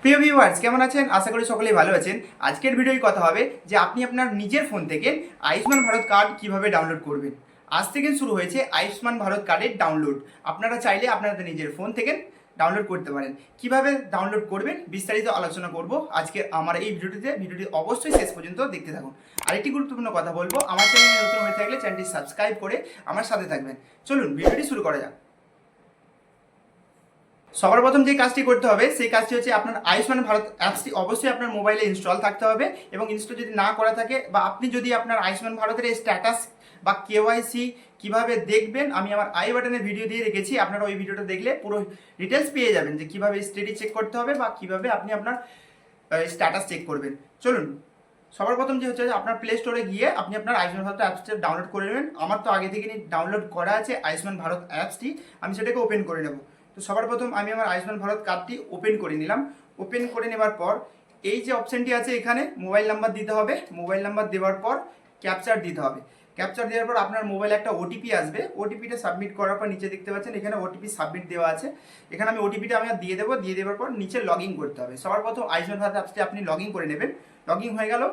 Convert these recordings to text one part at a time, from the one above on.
প্রিয় ভিউয়ার্স, কেমন আছেন? আশা করি সকলেই ভালো আছেন। আজকের ভিডিওয় কথা হবে যে আপনি আপনার নিজের ফোন থেকে আয়ুষ্মান ভারত কার্ড কিভাবে ডাউনলোড করবেন। আজ থেকে শুরু হয়েছে আয়ুষ্মান ভারত কার্ডের ডাউনলোড। আপনারা চাইলে আপনাদের নিজের ফোন থেকে ডাউনলোড করতে পারেন। কিভাবে ডাউনলোড করবেন বিস্তারিত আলোচনা করব আজকে আমার এই ভিডিওটিতে। ভিডিওটি অবশ্যই শেষ পর্যন্ত দেখতে থাকুন। আরেকটি গুরুত্বপূর্ণ কথা বলবো, আমার চ্যানেলে নতুন হয়ে থাকলে চ্যানেলটি সাবস্ক্রাইব করে আমার সাথে থাকবেন। চলুন ভিডিওটি শুরু করা যাক। সবার প্রথম যে কাজটি করতে হবে সেই কাজটি হচ্ছে আপনার আয়ুষ্মান ভারত অ্যাপসটি অবশ্যই আপনার মোবাইলে ইনস্টল থাকতে হবে, এবং ইনস্টল যদি না করা থাকে বা আপনি যদি আপনার আয়ুষ্মান ভারতের স্ট্যাটাস বা কেওয়াইসি কিভাবে দেখবেন আমি আমার আই বাটনে ভিডিও দিয়ে রেখেছি, আপনারা ওই ভিডিওটা দেখলে পুরো ডিটেলস পেয়ে যাবেন যে কিভাবে স্টেডি চেক করতে হবে বা কিভাবে আপনি আপনার স্ট্যাটাস চেক করবেন। চলুন, সবার প্রথম যে হচ্ছে আপনার প্লে স্টোরে গিয়ে আপনি আপনার আয়ুষ্মান ভারত অ্যাপসটা ডাউনলোড করে নেবেন। আমার তো আগে থেকে ডাউনলোড করা আছে আয়ুষ্মান ভারত অ্যাপসটি, আমি সেটাকে ওপেন করে নেব। তো সবার প্রথম আমি আমার আয়ুষ্মান ভারত কার্ডটি ওপেন করে নিলাম। ওপেন করে নেবার পর এই যে অপশানটি আছে এখানে মোবাইল নাম্বার দিতে হবে। মোবাইল নাম্বার দেওয়ার পর ক্যাপচার দিতে হবে। ক্যাপচার দেওয়ার পর আপনার মোবাইলে একটা ওটিপি আসবে। ওটিপিটা সাবমিট করার পর নিচে দেখতে পাচ্ছেন এখানে ওটিপি সাবমিট দেওয়া আছে। এখানে আমি ওটিপিটা আমি দিয়ে দেবো। দিয়ে দেওয়ার পর নিচে লগ ইন করতে হবে। সবার প্রথম আয়ুষ্মান ভারত অ্যাপসটি আপনি লগ ইন করে নেবেন। লগ ইন হয়ে গেল।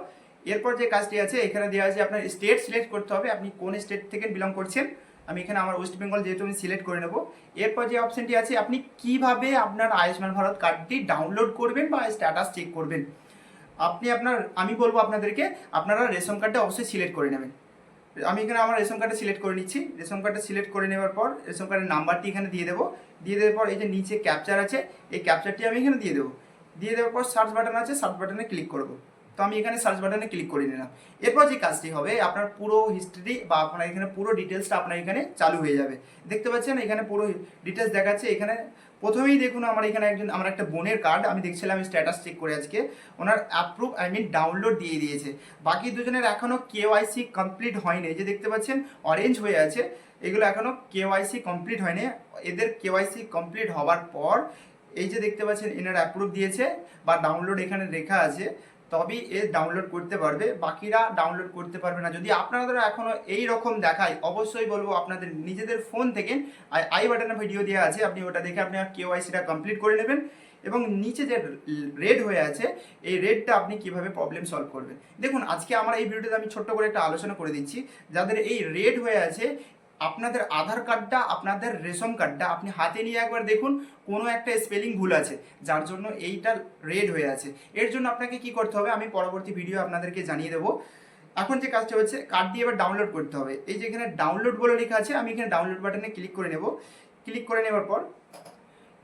এরপর যে কাজটি আছে এখানে দেওয়া আছে আপনার স্টেট সিলেক্ট করতে হবে, আপনি কোন স্টেট থেকে বিলং করছেন। আমি এখানে আমার ওয়েস্ট বেঙ্গল যেহেতু আমি সিলেক্ট করে নেব। এরপর যে অপশানটি আছে আপনি কিভাবে আপনার আয়ুষ্মান ভারত কার্ডটি ডাউনলোড করবেন বা স্ট্যাটাস চেক করবেন। আমি বলবো আপনাদেরকে আপনারা রেশন কার্ডটা অবশ্যই সিলেক্ট করে নেবেন। আমি এখানে আমার রেশন কার্ডটা সিলেক্ট করে নিচ্ছি। রেশন কার্ডটা সিলেক্ট করে নেওয়ার পর রেশন কার্ডের নাম্বারটি এখানে দিয়ে দেবো। দিয়ে দেওয়ার পর এই যে নিচে ক্যাপচার আছে এই ক্যাপচারটি আমি এখানে দিয়ে দেবো। দিয়ে দেওয়ার পর সার্চ বাটন আছে, সার্চ বাটনে ক্লিক করবো। তো আমি এখানে সার্চ বাটনে ক্লিক করে নিলাম। এরপর যে কাজটি হবে আপনার পুরো হিস্ট্রি বা আপনার এখানে পুরো ডিটেলসটা আপনার এখানে চালু হয়ে যাবে। দেখতে পাচ্ছেন এখানে পুরো ডিটেলস দেখাচ্ছে। এখানে প্রথমেই দেখুন আমার এখানে আমার একটা বোনের কার্ড আমি দেখছিলাম স্ট্যাটাস চেক করে আজকে ওনার অ্যাপ্রুভ ডাউনলোড দিয়ে দিয়েছে। বাকি দুজনের এখনও কেওয়াইসি কমপ্লিট হয়নি। এই যে দেখতে পাচ্ছেন অরেঞ্জ হয়ে আছে, এগুলো এখনও কেওয়াইসি কমপ্লিট হয়নি। এদের কেওয়াইসি কমপ্লিট হওয়ার পর এই যে দেখতে পাচ্ছেন এনার অ্যাপ্রুভ দিয়েছে বা ডাউনলোড এখানে লেখা আছে, তবেই এ ডাউনলোড করতে পারবে। বাকিরা ডাউনলোড করতে পারবে না। যদি আপনারা এখনও এই রকম দেখায় অবশ্যই বলবো আপনাদের নিজেদের ফোন থেকে আই বাটনে ভিডিও দেওয়া আছে, আপনি ওটা দেখে আপনি কেওয়াইসিটা কমপ্লিট করে নেবেন। এবং নিচে যে রেড হয়ে আছে এই রেডটা আপনি কিভাবে প্রবলেম সলভ করবেন। দেখুন আজকে আমার এই ভিডিওতে আমি ছোট্ট করে একটা আলোচনা করে দিচ্ছি। যাদের এই রেড হয়ে আছে আপনাদের আধার কার্ডটা আপনাদের রেশন কার্ডটা আপনি হাতে নিয়ে একবার দেখুন কোনো একটা স্পেলিং ভুল আছে যার জন্য এইটা রেড হয়ে আছে। এর জন্য আপনাকে কি করতে হবে আমি পরবর্তী ভিডিও আপনাদেরকে জানিয়ে দেবো। এখন যে কাজটা হচ্ছে কার্ড দিয়ে এবার ডাউনলোড করতে হবে। এই যে এখানে ডাউনলোড বলে লেখা আছে আমি এখানে ডাউনলোড বাটনে ক্লিক করে নেব। ক্লিক করে নেওয়ার পর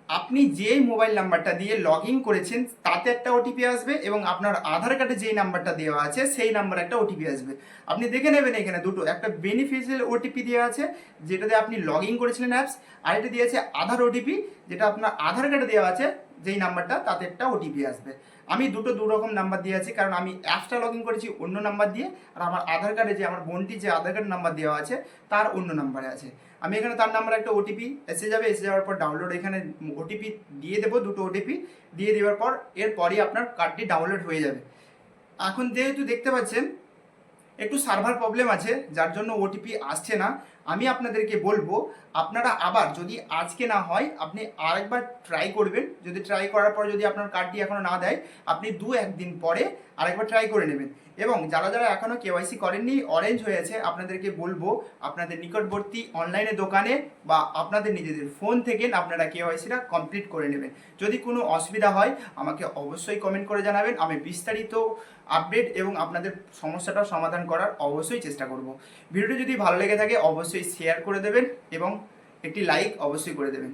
আপনি যেই মোবাইল নাম্বারটা দিয়ে লগ ইন করেছেন তাতে একটা ওটিপি আসবে, এবং আপনার আধার কার্ডে যেই নাম্বারটা দেওয়া আছে সেই নাম্বারে একটা ওটিপি আসবে। আপনি দেখে নেবেন এখানে দুটো, একটা বেনিফিশিয়াল ওটিপি দেওয়া আছে যেটাতে আপনি লগ ইন করেছিলেন অ্যাপস, আর এটা দিয়েছে আধার ওটিপি যেটা আপনার আধার কার্ডে দেওয়া আছে যেই নাম্বারটা তাতে একটা ওটিপি আসবে। আমি দু রকম নাম্বার দিয়ে আছি কারণ আমি অ্যাপসটা লগ ইন করেছি অন্য নাম্বার দিয়ে, আর আমার আধার কার্ডে যে আমার বোনটি যে আধার কার্ড নাম্বার দেওয়া আছে তার অন্য নাম্বারে আছে। আমি এখানে তার নাম্বারে একটা ওটিপি এসে যাবে। এসে যাওয়ার পর ডাউনলোড এখানে ওটিপি দিয়ে দেবো, দুটো ওটিপি দিয়ে দেওয়ার পর এরপরই আপনার কার্ডটি ডাউনলোড হয়ে যাবে। এখন যেহেতু দেখতে পাচ্ছেন একটু সার্ভার প্রবলেম আছে যার জন্য ওটিপি আসছে না। আমি আপনাদেরকে বলবো আপনারা আবার যদি আজকে না হয় আপনি আরেকবার ট্রাই করবেন। যদি ট্রাই করার পর যদি আপনার কার্ডটি এখনও না দেয় আপনি 1 দিন পরে আরেকবার ট্রাই করে নেবেন। এবং যারা এখনও কেওয়াইসি করেননি অরেঞ্জ হয়েছে আপনাদেরকে বলবো আপনাদের নিকটবর্তী অনলাইনে দোকানে বা আপনাদের নিজেদের ফোন থেকে আপনারা কেওয়াইসিটা কমপ্লিট করে নেবেন। যদি কোনো অসুবিধা হয় আমাকে অবশ্যই কমেন্ট করে জানাবেন। আমি বিস্তারিত আপডেট এবং আপনাদের সমস্যাটা সমাধান করার অবশ্যই চেষ্টা করব। ভিডিওটি যদি ভালো লেগে থাকে অবশ্যই শেয়ার করে দেবেন এবং একটি লাইক অবশ্যই করে দেবেন।